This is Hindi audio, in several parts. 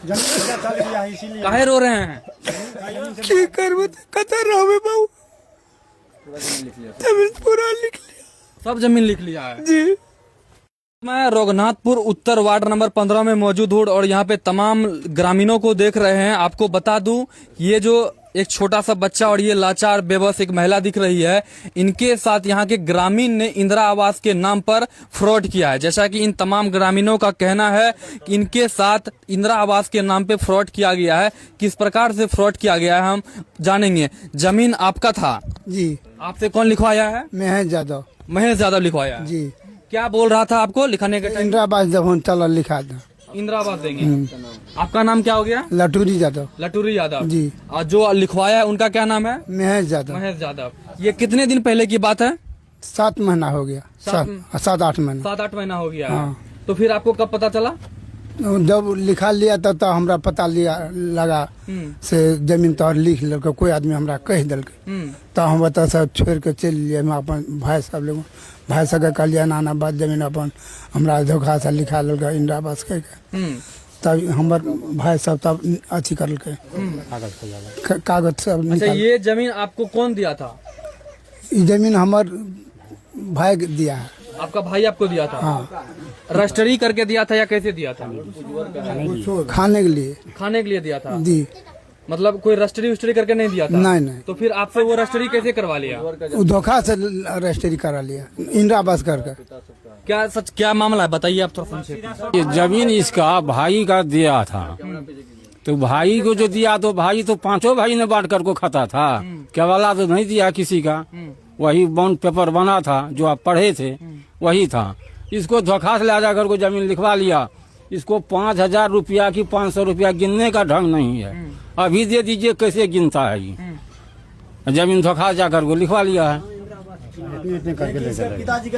काहे रो रहे हैं? पूरा लिख लिया सब जमीन लिख लिया है जी। मैं रघुनाथपुर उत्तर वार्ड नंबर 15 में मौजूद हूँ और यहाँ पे तमाम ग्रामीणों को देख रहे हैं। आपको बता दूं, ये जो एक छोटा सा बच्चा और ये लाचार बेबस एक महिला दिख रही है, इनके साथ यहाँ के ग्रामीण ने इंदिरा आवास के नाम पर फ्रॉड किया है। जैसा कि इन तमाम ग्रामीणों का कहना है कि इनके साथ इंदिरा आवास के नाम पे फ्रॉड किया गया है। किस प्रकार से फ्रॉड किया गया है हम जानेंगे। जमीन आपका था जी। आपसे कौन लिखवाया है? महेश यादव महेश यादव लिखवाया है जी। क्या बोल रहा था आपको लिखाने के टाइम? इंदिरा आवास जब हम चला लिखा था इंदिरा आवास देंगे। आपका नाम क्या हो गया? लटूरी यादव लटूरी यादव जी। और जो लिखवाया है उनका क्या नाम है? महेश यादव। महेश यादव। ये कितने दिन पहले की बात है? 7 महीना हो गया। 7-8 महीना। 7-8 महीना हो गया है। हाँ। तो फिर आपको कब पता चला? जब लिखा लिया था तो हमरा पता लिया लगा से जमीन तो लिख लग कोई आदमी हमरा कह दिल तो हम बता सब छोड़ के चल लिए। हम अपन भाई सब लोग भाई सब कहलिए नाना बात जमीन अपन हमरा धोखा से लिखा लग इंदिरा आवास कह के तब हमार भाई सब तब अथी कर कागज सब। अच्छा, ये जमीन आपको कौन दिया था? ये जमीन हमार भाई दिया है। आपका भाई आपको दिया था? हाँ। रजिस्ट्री करके दिया था या कैसे दिया था? खाने के लिए। खाने के लिए दिया था जी। मतलब कोई रजिस्ट्री करके नहीं दिया था? नहीं। तो फिर आपसे वो रजिस्ट्री कैसे करवा लिया? धोखा से रजिस्ट्री करा लिया इंदिरा आवास करके। क्या सच क्या मामला है बताइए आप थोड़ा संक्षेप में। ये जमीन इसका भाई का दिया था, तो भाई को जो दिया तो भाई तो 5 भाई ने बांट कर को खाता था, केवला तो नहीं दिया किसी का। वही बॉन्ड पेपर बना था जो आप पढ़े थे वही था। इसको धोखा से ला कर को जमीन लिखवा लिया। इसको 5,000 रुपया की 500 रुपया गिनने का ढंग नहीं है। अभी दे दीजिए कैसे गिनता है ये जमीन धोखा जाकर को लिखवा लिया है।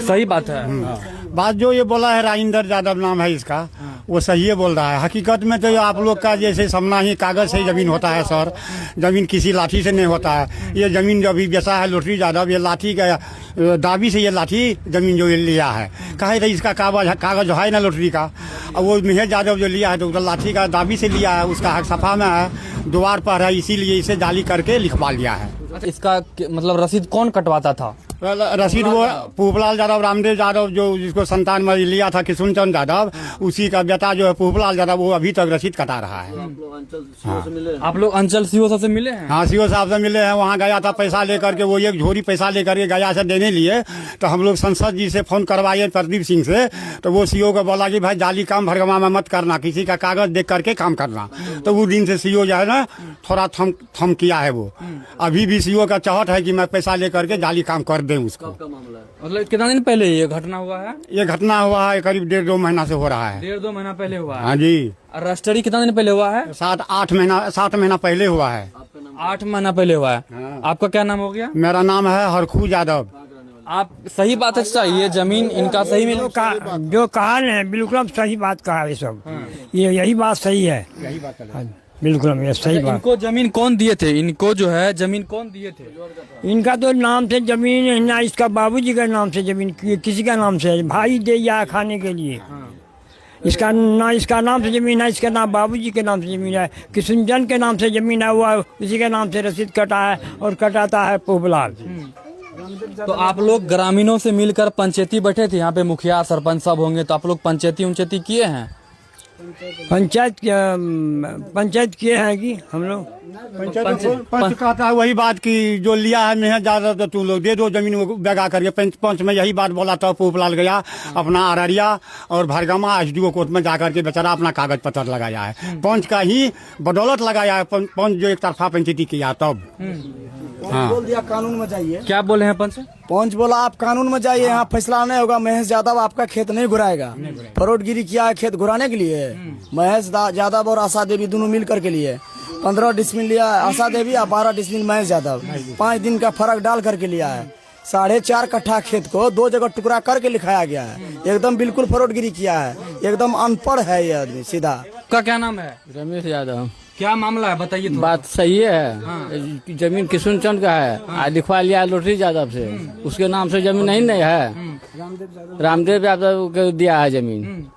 सही बात है। बात जो ये बोला है राजेंद्र यादव नाम है इसका, वो सही है बोल रहा है। हकीकत में तो आप लोग का जैसे सामना ही कागज से जमीन होता है सर, जमीन किसी लाठी से नहीं होता है। ये जमीन जो अभी बेचा है लॉटरी यादव, ये लाठी का दाबी से ये लाठी जमीन जो लिया है। कहे तो इसका कागज है ना लॉटरी का, और वो महेश यादव जो लिया है तो लाठी का दाबी से लिया है। उसका हक सफा में है, द्वार पर है, इसीलिए इसे जाली करके लिखवा लिया है। इसका मतलब रसीद कौन कटवाता था? रसीद वो पुष्पलाल यादव, रामदेव यादव जो जिसको संतान में लिया था किशुनचंद यादव, उसी का बेटा जो है पुष्पलाल यादव, वो अभी तक रसीद कटा रहा है। आप लोग अंचल सीओ से मिले हैं? हाँ, सीओ साहब से मिले हैं। वहाँ गया था पैसा लेकर के, वो एक झोरी पैसा लेकर के गया से देने लिए। तो हम लोग संसद जी से फोन करवाए प्रदीप सिंह से, तो वो सीओ को बोला कि भाई जाली काम भरगमा में मत करना, किसी का कागज देख करके काम करना। तो वो दिन से सीओ जो है ना थोड़ा थम किया है। वो अभी भी सीओ का चाहत है कि मैं पैसा लेकर के जाली काम कर दूं उसको। मतलब कितना दिन पहले ये घटना हुआ है? ये घटना हुआ है करीब 1.5-2 महीना से हो रहा है। 1.5-2 महीना पहले हुआ है? हाँ जी। रजिस्ट्री कितना दिन पहले हुआ है? 7 महीना पहले हुआ है। 8 महीना पहले हुआ है। हाँ। आपका क्या नाम हो गया? मेरा नाम है हरखू यादव। आप सही बात है चाहिए जमीन इनका सही में जो कहा है बिल्कुल सही बात कहा है सब। ये यही बात सही है, यही बात बिल्कुल ये सही बात। इनको जमीन कौन दिए थे? इनको जो है जमीन कौन दिए थे? इनका तो नाम से जमीन ना, इसका बाबूजी का नाम से जमीन किसी का नाम से भाई दे या खाने के लिए। इसका नाम से जमीन है, इसका नाम बाबूजी के नाम से जमीन है। किशुनचंद के नाम से जमीन है, हुआ उसी के नाम से रसीद कटा है और कटाता है पुष्पलाल। तो आप लोग ग्रामीणों से मिलकर पंचायती बैठे थे? यहाँ पे मुखिया सरपंच सब होंगे, तो आप लोग पंचायती किए हैं? पंचायत किए हैं कि हम लोग पंच कहता है वही बात की जो लिया है महेश यादव तो तू लोग दे दो जमीन वो बेगा करके। पंच में यही बात बोला था। पुष्पलाल गया अपना अररिया और भरगमा एसडीओ कोर्ट में जाकर के बेचारा अपना कागज पत्र लगाया है। पंच का ही बदौलत लगाया है। पंच जो एक तरफा पंचायती किया तब। हाँ। बोल दिया कानून में जाइए। क्या बोले हैं पंच? पंच बोला आप कानून में जाइए, यहाँ फैसला नहीं होगा। महेश यादव आपका खेत नहीं घुराएगा। फरोटगिरी किया है खेत घुराने के लिए। महेश यादव और आशा देवी दोनों मिल करके लिए 15 डिसमिल लिया आशा देवी और 12 डिसमिल महेश यादव। 5 दिन का फर्क डाल करके लिया है। 4.5 कट्ठा खेत को 2 जगह टुकड़ा करके लिखाया गया है। एकदम बिल्कुल फरोटगिरी किया है। एकदम अनपढ़ है ये आदमी सीधा। का क्या नाम है? रमेश यादव। क्या मामला है बताइए? बात सही है। जमीन किशुनचंद का है, लिखवा लिया लॉटरी यादव से। उसके नाम से जमीन नहीं है। रामदेव यादव को दिया है जमीन,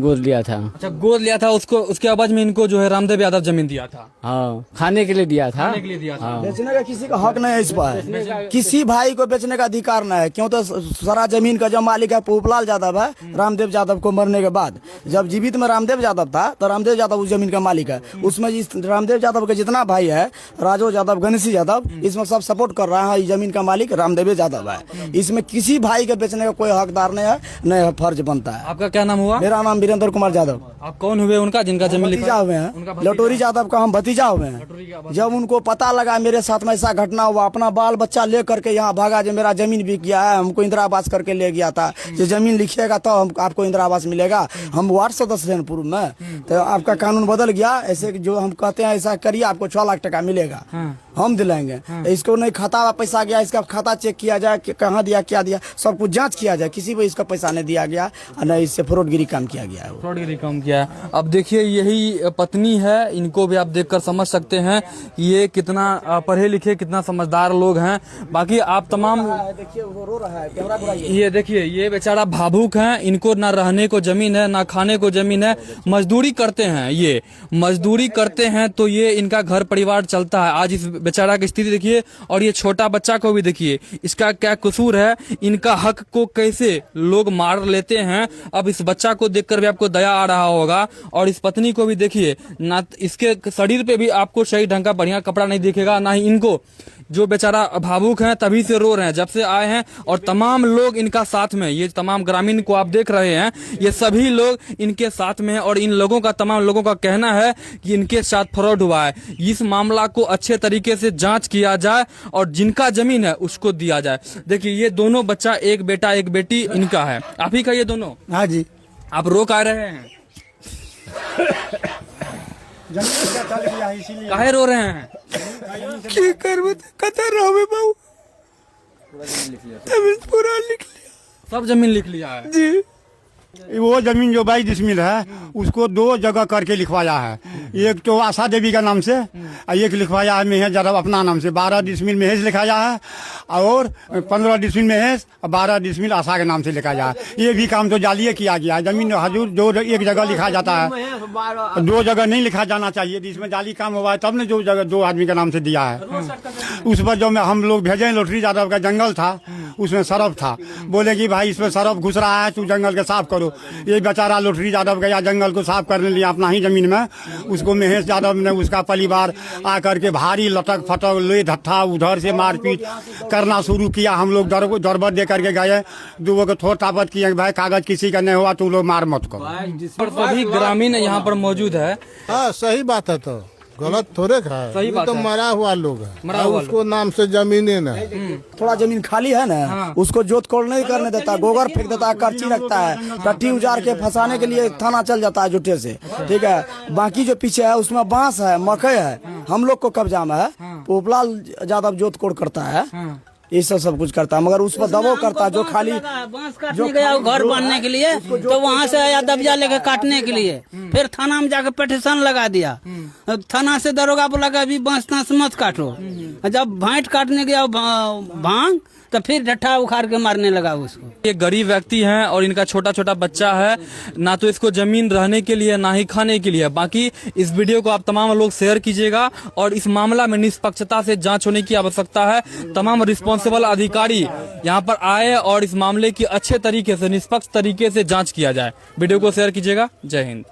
गोद लिया था। अच्छा, गोद लिया था उसको, उसके आवाज में इनको जो है रामदेव यादव जमीन दिया था, हाँ, खाने के लिए दिया था। खाने के लिए दिया था। बेचने का किसी का हक नहीं है इस पर, किसी भाई को बेचने का अधिकार नहीं है। क्यों? तो सारा जमीन का जो मालिक है पोपलाल यादव है, रामदेव यादव को मरने के बाद। जब जीवित में रामदेव यादव था तो रामदेव यादव उस जमीन का मालिक है। उसमें जिस रामदेव यादव के जितना भाई है, राजो यादव, गणेशी यादव, इसमें सब सपोर्ट कर रहा है। जमीन का मालिक रामदेव यादव है। इसमें किसी भाई के बेचने का कोई हकदार नहीं है, नहीं फर्ज बनता है। आपका क्या नाम हुआ? मेरा नाम वीरेंद्र कुमार यादव। आप कौन हुए उनका जिनका जमीन भतीजा हुए हैं, लटोरी यादव का हम भतीजा हुए हैं। जब उनको पता लगा मेरे साथ में ऐसा घटना हुआ, अपना बाल बच्चा ले करके यहाँ भागा, जो मेरा जमीन बिक गया है, हमको इंदिरा आवास करके ले गया था। जो जमीन लिखिएगा तो आपको इंदिरा आवास मिलेगा। हम वार्ड सदस्य हैं पूर्व में, तो आपका कानून बदल गया। ऐसे जो हम कहते हैं ऐसा करिए, आपको 6 लाख टका मिलेगा, हम दिलाएंगे। इसको नहीं खाता पैसा गया, इसका खाता चेक किया जाए कि कहाँ दिया, क्या दिया, सब कुछ जांच किया जाए। किसी को इसका पैसा नहीं दिया गया, न इससे फ्रॉडगिरी काम किया गया है। फ्रॉडगिरी काम किया है। अब देखिए, यही पत्नी है, इनको भी आप देखकर समझ सकते हैं ये कितना पढ़े लिखे, कितना समझदार लोग हैं। बाकी आप तमाम देखिए वो रो रहा है, कैमरा बुलाइए। ये देखिए, ये बेचारा भावुक है, इनको ना रहने को जमीन है, ना खाने को जमीन है। मजदूरी करते हैं, ये मजदूरी करते हैं तो ये इनका घर परिवार चलता है। आज इस बेचारा की स्थिति देखिए, और ये छोटा बच्चा को भी देखिए, इसका क्या कसूर है, इनका हक को कैसे लोग मार लेते हैं। अब इस बच्चा को देखकर भी आपको दया आ रहा होगा, और इस पत्नी को भी देखिए, ना इसके शरीर पे भी आपको सही ढंग का बढ़िया कपड़ा नहीं दिखेगा, ना ही इनको। जो बेचारा भावुक हैं, तभी से रो रहे हैं जब से आए हैं, और तमाम लोग इनका साथ में, ये तमाम ग्रामीण को आप देख रहे हैं, ये सभी लोग इनके साथ में हैं। और इन लोगों का, तमाम लोगों का कहना है कि इनके साथ फ्रॉड हुआ है। इस मामला को अच्छे तरीके से जांच किया जाए और जिनका जमीन है उसको दिया जाए। देखिए, ये दोनों बच्चा, एक बेटा एक बेटी इनका है। आप ही का ये दोनों? हाँ जी। आप रो का रहे हैं? काहे रो रहे हैं? पूरा लिख लिया सब जमीन लिख लिया है जी। वो जमीन जो 22 डिसमिल है, उसको 2 जगह करके लिखवाया है। एक तो आशा देवी का नाम से, और एक लिखवाया है महेश यादव अपना नाम से। 12 डिसमिल महेश लिखाया है, और 15 डिसमिल महेश और 12 डिसमिल आशा के नाम से लिखाया है। ये भी काम तो जालिए किया गया है। जमीन हजूर जो एक जगह लिखा जाता है, 2 जगह नहीं लिखा जाना चाहिए। इसमें जाली काम हुआ है, तब ने जो जगह 2 आदमी के नाम से दिया है। उस पर जो हम लोग भेजे, लॉटरी यादव का जंगल था, उसमें सरफ था। बोले कि भाई इसमें सरफ घुस रहा है, तू जंगल के साफ करो। ये बेचारा लॉटरी यादव गया जंगल को साफ करने लिए अपना ही जमीन में। उसको महेश यादव ने, उसका परिवार आकर के भारी लटक फटक ले धत्था उधर से मारपीट करना शुरू किया। हम लोग दरबत दे करके गए, दूगों को थोड़ तापत किए, भाई कागज किसी का नहीं हुआ, तू लोग मार मत करो। और सभी ग्रामीण यहाँ पर मौजूद है। हाँ, सही बात है, तो गलत थोड़े है। सही बात तो है। मरा हुआ लोग है, मरा हुआ उसको नाम से जमीने न। थोड़ा जमीन खाली है ना, उसको जोत कोड़ नहीं करने देता, गोबर फेंक देता, करची रखता है, टट्टी उजार के फंसाने के लिए थाना चल जाता है जुटे से। ठीक है, बाकी जो पीछे है उसमें बांस है, मकई है, हम लोग को कब्जा में है। पोपलाल यादव जोत कोड़ करता है, ये सब कुछ करता है, मगर उस पर दबाव करता है। जो खाली बांस काटने गया घर बनने के लिए, तो वहाँ से आया दबजा लेके काटने के लिए, फिर थाना में जाकर पिटीशन लगा दिया। थाना से दरोगा बोला कि अभी बांस तांस मत काटो। जब भांट काटने गया भांग, तो फिर ढट्ठा उखाड़ के मारने लगा उसको। ये गरीब व्यक्ति हैं और इनका छोटा छोटा बच्चा है, ना तो इसको जमीन रहने के लिए, ना ही खाने के लिए। बाकी इस वीडियो को आप तमाम लोग शेयर कीजिएगा, और इस मामला में निष्पक्षता से जांच होने की आवश्यकता है। तमाम रिस्पॉन्सिबल अधिकारी यहाँ पर आए और इस मामले की अच्छे तरीके से, निष्पक्ष तरीके से जांच किया जाए। वीडियो को शेयर कीजिएगा। जय हिंद।